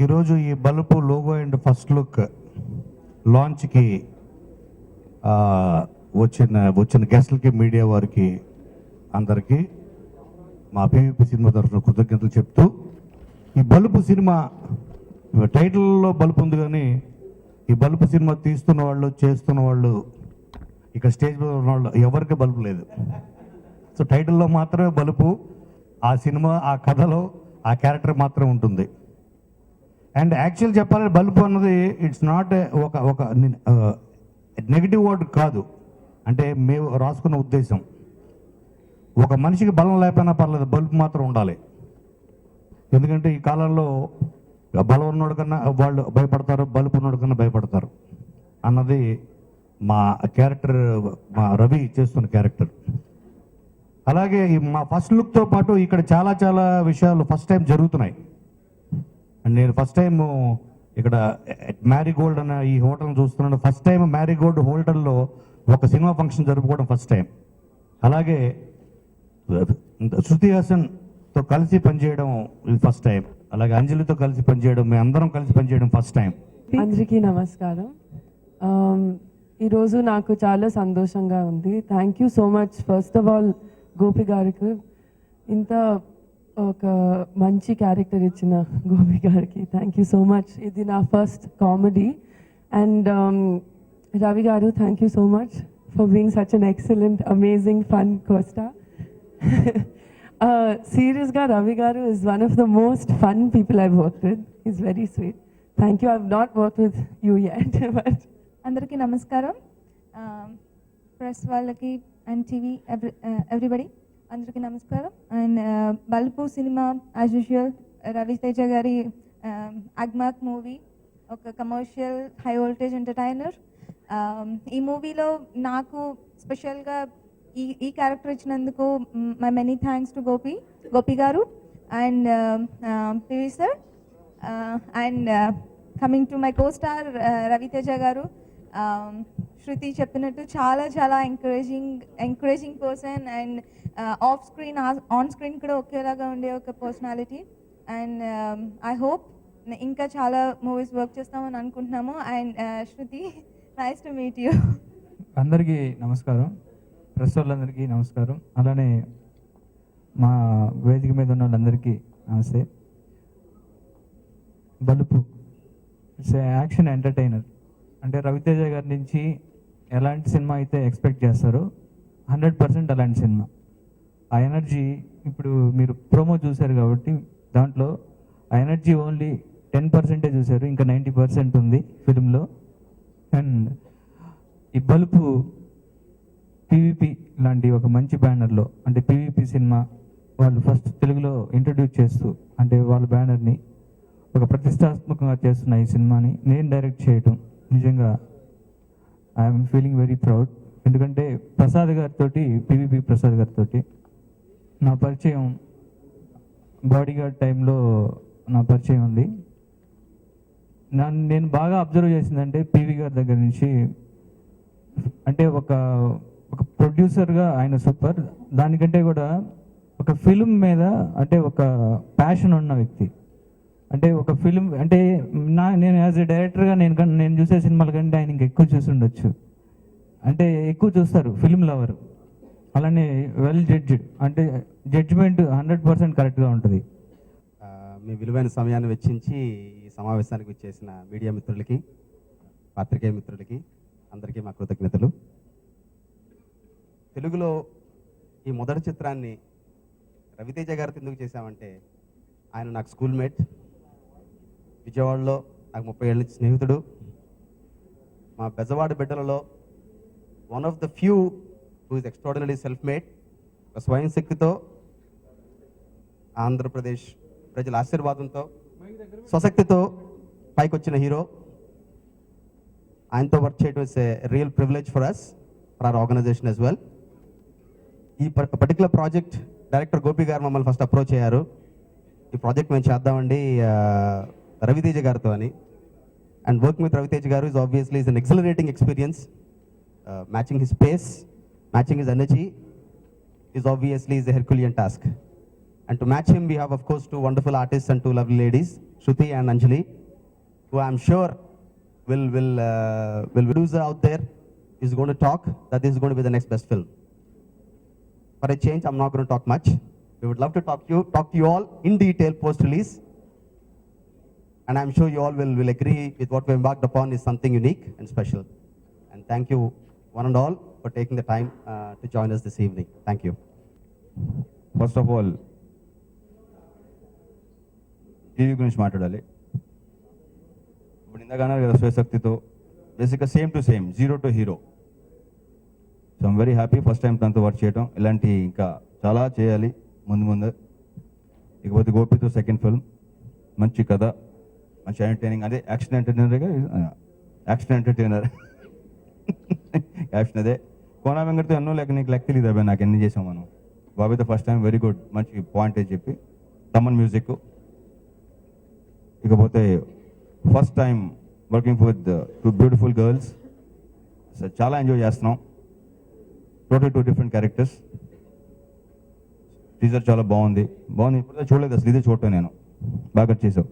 ఈరోజు ఈ బలుపు లోగో అండ్ ఫస్ట్ లుక్ లాంచ్కి వచ్చిన గెస్ట్లకి, మీడియా వారికి అందరికీ మా పీవీపీ సినిమా తరఫున కృతజ్ఞతలు చెప్తూ, ఈ బలుపు సినిమా టైటిల్లో బలుపు ఉంది, కానీ ఈ బలుపు సినిమా తీస్తున్న వాళ్ళు, చేస్తున్న వాళ్ళు, ఇక్కడ స్టేజ్ మీద ఉన్న వాళ్ళు ఎవరికి బలుపు లేదు. సో టైటిల్లో మాత్రమే బలుపు, ఆ సినిమా, ఆ కథలో ఆ క్యారెక్టర్ మాత్రం ఉంటుంది. అండ్ యాక్చువల్ చెప్పాలంటే బలుపు అన్నది ఇట్స్ నాట్ ఒక నెగిటివ్ వర్డ్ కాదు, అంటే మేము రాసుకున్న ఉద్దేశం. ఒక మనిషికి బలం లేకపోయినా పర్లేదు, బలుపు మాత్రం ఉండాలి. ఎందుకంటే ఈ కాలంలో బలం ఉన్నోడు కన్నా వాళ్ళు భయపడతారు, బలుపు ఉన్నోడు కన్నా భయపడతారు అన్నది మా క్యారెక్టర్, మా రవి చేస్తున్న క్యారెక్టర్. అలాగే మా ఫస్ట్ లుక్తో పాటు ఇక్కడ చాలా చాలా విషయాలు ఫస్ట్ టైం జరుగుతున్నాయి. అండ్ నేను ఫస్ట్ టైం ఇక్కడ మ్యారీగోల్డ్ అన్న ఈ హోటల్ని చూస్తున్నాను. ఫస్ట్ టైం మ్యారీగోల్డ్ హోటల్లో ఒక సినిమా ఫంక్షన్ జరుపుకోవడం ఫస్ట్ టైం. అలాగే శృతి హాసన్తో కలిసి పనిచేయడం ఇది ఫస్ట్ టైం. అలాగే అంజలితో కలిసి పనిచేయడం, మేము అందరం కలిసి పనిచేయడం ఫస్ట్ టైం. అందరికీ నమస్కారం. ఈరోజు నాకు చాలా సంతోషంగా ఉంది. Thank you so much first of all Gopi గారికి, ఇంత ఒక మంచి క్యారెక్టర్ ఇచ్చిన గోపి గారికి థ్యాంక్ యూ సో మచ్. ఇది నా ఫస్ట్ కామెడీ. అండ్ రవి గారు, thank you so much for being such an excellent, amazing, fun co-star. సీరియస్గా రవి గారు is one of the most fun people I've worked with. He's very sweet. Thank you. I've not worked with you yet, but అందరికీ నమస్కారం. Press వాళ్ళకి and TV everybody అందరికీ నమస్కారం. And Balupu సినిమా as usual Raviteja గారి అగ్మాక్ మూవీ, ఒక కమర్షియల్ హై వోల్టేజ్ ఎంటర్టైనర్. ఈ మూవీలో నాకు స్పెషల్గా ఈ క్యారెక్టర్ ఇచ్చినందుకు my many thanks to Gopi garu and PV sir. And coming to my co star Raviteja garu, Shruti చెప్పినట్టు చాలా చాలా encouraging person. And off screen, on screen కూడా ఒకేలాగా ఉండే ఒక పర్సనాలిటీ. అండ్ ఐ హోప్ ఇంకా చాలా మూవీస్ వర్క్ చేస్తామని అనుకుంటున్నాము. And Shruti, nice to meet you. అందరికీ నమస్కారం, ప్రెస్ వాళ్ళందరికీ నమస్కారం, అలానే మా వేదిక మీద ఉన్న వాళ్ళందరికీ నమస్తే. బలుపు ఇట్స్ యాక్షన్ ఎంటర్టైనర్. అంటే రవితేజ గారి నుంచి ఎలాంటి సినిమా అయితే ఎక్స్పెక్ట్ చేస్తారో 100% అలాంటి సినిమా. ఆ ఎనర్జీ ఇప్పుడు మీరు ప్రోమో చూశారు కాబట్టి దాంట్లో ఆ ఎనర్జీ ఓన్లీ 10% చూశారు, ఇంకా 90% ఉంది ఫిలింలో. అండ్ ఈ బలుపు పీవీపీ లాంటి ఒక మంచి బ్యానర్లో, అంటే పీవీపీ సినిమా వాళ్ళు ఫస్ట్ తెలుగులో ఇంట్రడ్యూస్ చేస్తూ, అంటే వాళ్ళ బ్యానర్ని ఒక ప్రతిష్టాత్మకంగా చేస్తున్న ఈ సినిమాని నేను డైరెక్ట్ చేయటం నిజంగా ఐఎమ్ ఫీలింగ్ వెరీ ప్రౌడ్. ఎందుకంటే ప్రసాద్ గారితో, పీవీపీ ప్రసాద్ గారితో నా పరిచయం బాడీగార్డ్ టైంలో నా పరిచయం ఉంది. నేను బాగా అబ్జర్వ్ చేసిందంటే పీవీ గారి దగ్గర నుంచి, అంటే ఒక ప్రొడ్యూసర్గా ఆయన సూపర్, దానికంటే కూడా ఒక ఫిల్మ్ మీద అంటే ఒక ప్యాషన్ ఉన్న వ్యక్తి. అంటే ఒక ఫిల్మ్ అంటే నేను యాజ్ ఎ డైరెక్టర్గా నేను చూసే సినిమాల కంటే ఆయన ఇంకా ఎక్కువ చూసి ఉండొచ్చు, అంటే ఎక్కువ చూస్తారు ఫిల్మ్ లవర్. అలానే వెల్ జడ్జ్డ్, అంటే జడ్జ్మెంట్ 100% కరెక్ట్గా ఉంటుంది. మీ విలువైన సమయాన్ని వెచ్చించి ఈ సమావేశానికి వచ్చేసిన మీడియా మిత్రులకి, పాత్రికేయ మిత్రులకి అందరికీ మా కృతజ్ఞతలు. తెలుగులో ఈ మొదటి చిత్రాన్ని రవితేజ గారితో ఎందుకు చేశామంటే, ఆయన నాకు స్కూల్మేట్, విజయవాడలో నాకు 30 ఏళ్ళ నుంచి స్నేహితుడు. మా బెజవాడ బిడ్డలలో one of the few who is extraordinary self made. ఒక స్వయం శక్తితో, ఆంధ్రప్రదేశ్ ప్రజల ఆశీర్వాదంతో, స్వశక్తితో పైకి వచ్చిన హీరో. ఆయనతో వర్క్ చేయడం is a real privilege for us, for our organisation as well. ఈ పర్టికులర్ ప్రాజెక్ట్ డైరెక్టర్ గోపి గారు మమ్మల్ని ఫస్ట్ అప్రోచ్ అయ్యారు, ఈ ప్రాజెక్ట్ మేము చేద్దామండి రవితేజ గారితో అని. అండ్ వర్కింగ్ విత్ రవితేజ గారు is obviously is an exhilarating experience. Matching his pace, matching his energy is obviously a Herculean task. And to match him, we have, of course, two wonderful artists and two lovely ladies, Shruti and Anjali, who I'm sure will producer out there is going to talk that this is going to be the next best film. For a change, I'm not going to talk much. We would love to talk to you all in detail post-release. And I'm sure you all will agree with what we embarked upon is something unique and special. And thank you, one and all, for taking the time to join us this evening. Thank you. First of all TV గురించి మాట్లాడాలి. ఇప్పుడు ఇందాక అన్నారు కదా స్వశక్తితో, బేసిక్గా same to same, zero to hero. So I'm very happy first time తనతో work చేయడం. ఇలాంటి ఇంకా చాలా చేయాలి ముందు. ఇకపోతే గోపితో సెకండ్ ఫిల్మ్, మంచి కథ, మంచి ఎంటర్టైనింగ్, అదే యాక్షన్ ఎంటర్టైనర్గా యాక్షన్ అదే. కోనా వెంకటతో ఎన్నో నీకు లెక్క తెలియదు అబ్బాయి నాకు ఎన్ని చేసాం మనం. బాబీతో ఫస్ట్ టైం వెరీ గుడ్, మంచి పాయింట్ అని చెప్పి. తమన్ మ్యూజిక్. ఇకపోతే first time working with two beautiful girls. చాలా ఎంజాయ్ చేస్తున్నాం. Total 2 different characters. టీజర్ చాలా బాగుంది. ఇప్పుడు చూడలేదు అసలు, ఇదే చూడటం నేను. బాగా చేసావు.